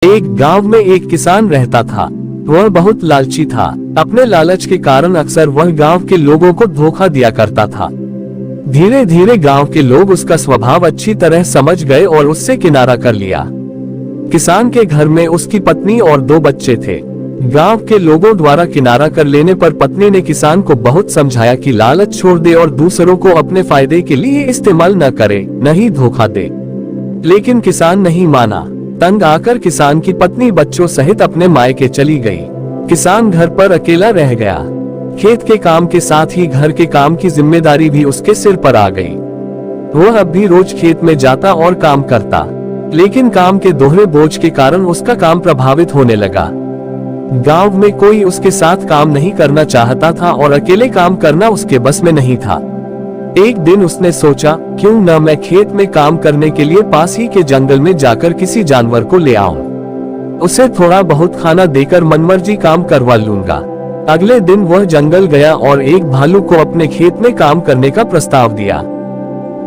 एक गांव में एक किसान रहता था। वह बहुत लालची था। अपने लालच के कारण अक्सर वह गांव के लोगों को धोखा दिया करता था। धीरे धीरे गांव के लोग उसका स्वभाव अच्छी तरह समझ गए और उससे किनारा कर लिया। किसान के घर में उसकी पत्नी और 2 बच्चे थे। गांव के लोगों द्वारा किनारा कर लेने पर पत्नी ने किसान को बहुत समझाया कि लालच छोड़ दे और दूसरों को अपने फायदे के लिए इस्तेमाल न करे, न ही धोखा दे। लेकिन किसान नहीं माना। तंग आकर किसान की पत्नी बच्चों सहित अपने मायके चली गई। किसान घर पर अकेला रह गया। खेत के काम के साथ ही घर के काम की जिम्मेदारी भी उसके सिर पर आ गई। वह अब भी रोज खेत में जाता और काम करता, लेकिन काम के दोहरे बोझ के कारण उसका काम प्रभावित होने लगा। गांव में कोई उसके साथ काम नहीं करना चाहता था और अकेले काम करना उसके बस में नहीं था। एक दिन उसने सोचा, क्यों न मैं खेत में काम करने के लिए पास ही के जंगल में जाकर किसी जानवर को ले आऊं। उसे थोड़ा बहुत खाना देकर मनमर्जी काम करवा लूंगा। अगले दिन वह जंगल गया और एक भालू को अपने खेत में काम करने का प्रस्ताव दिया।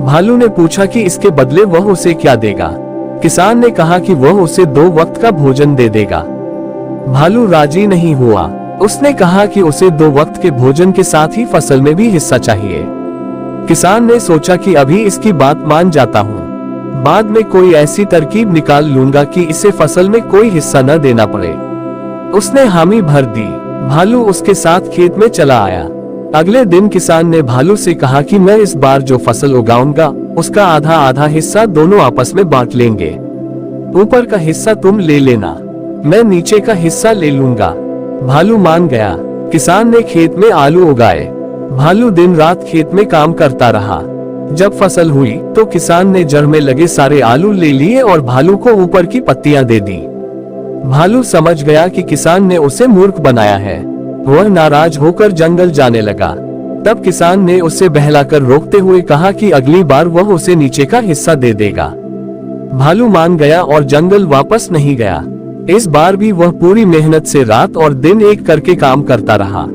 भालू ने पूछा कि इसके बदले वह उसे क्या देगा। किसान ने कहा कि वह उसे 2 वक्त का भोजन दे देगा। भालू राजी नहीं हुआ। उसने कहा कि उसे 2 वक्त के भोजन के साथ ही फसल में भी हिस्सा चाहिए। किसान ने सोचा कि अभी इसकी बात मान जाता हूँ, बाद में कोई ऐसी तरकीब निकाल लूंगा कि इसे फसल में कोई हिस्सा न देना पड़े। उसने हामी भर दी। भालू उसके साथ खेत में चला आया। अगले दिन किसान ने भालू से कहा कि मैं इस बार जो फसल उगाऊंगा उसका आधा आधा हिस्सा दोनों आपस में बांट लेंगे। ऊपर का हिस्सा तुम ले लेना, मैं नीचे का हिस्सा ले लूंगा। भालू मान गया। किसान ने खेत में आलू उगाए। भालू दिन रात खेत में काम करता रहा। जब फसल हुई तो किसान ने जड़ में लगे सारे आलू ले लिए और भालू को ऊपर की पत्तियां दे दी। भालू समझ गया कि किसान ने उसे मूर्ख बनाया है। वह नाराज होकर जंगल जाने लगा। तब किसान ने उसे बहलाकर रोकते हुए कहा कि अगली बार वह उसे नीचे का हिस्सा दे देगा। भालू मान गया और जंगल वापस नहीं गया। इस बार भी वह पूरी मेहनत से रात और दिन एक करके काम करता रहा।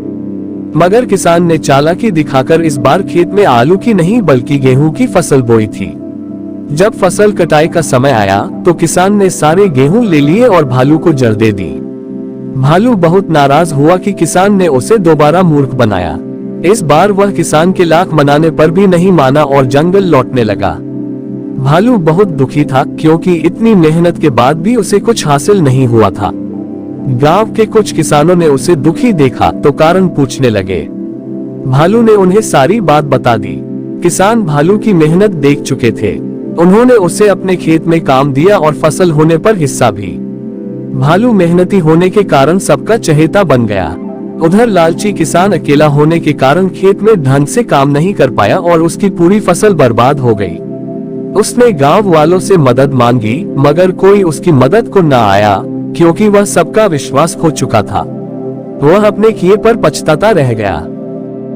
मगर किसान ने चालाकी दिखाकर इस बार खेत में आलू की नहीं बल्कि गेहूं की फसल बोई थी। जब फसल कटाई का समय आया तो किसान ने सारे गेहूं ले लिए और भालू को जड़ दे दी। भालू बहुत नाराज हुआ कि किसान ने उसे दोबारा मूर्ख बनाया। इस बार वह किसान के लाख मनाने पर भी नहीं माना और जंगल लौटने लगा। भालू बहुत दुखी था क्योंकि इतनी मेहनत के बाद भी उसे कुछ हासिल नहीं हुआ था। गांव के कुछ किसानों ने उसे दुखी देखा तो कारण पूछने लगे। भालू ने उन्हें सारी बात बता दी। किसान भालू की मेहनत देख चुके थे। उन्होंने उसे अपने खेत में काम दिया और फसल होने पर हिस्सा भी। भालू मेहनती होने के कारण सबका चहेता बन गया। उधर लालची किसान अकेला होने के कारण खेत में ढंग से काम नहीं कर पाया और उसकी पूरी फसल बर्बाद हो गई। उसने गांव वालों से मदद मांगी मगर कोई उसकी मदद को न आया क्योंकि वह सबका विश्वास खो चुका था। वह अपने किए पर पछताता रह गया।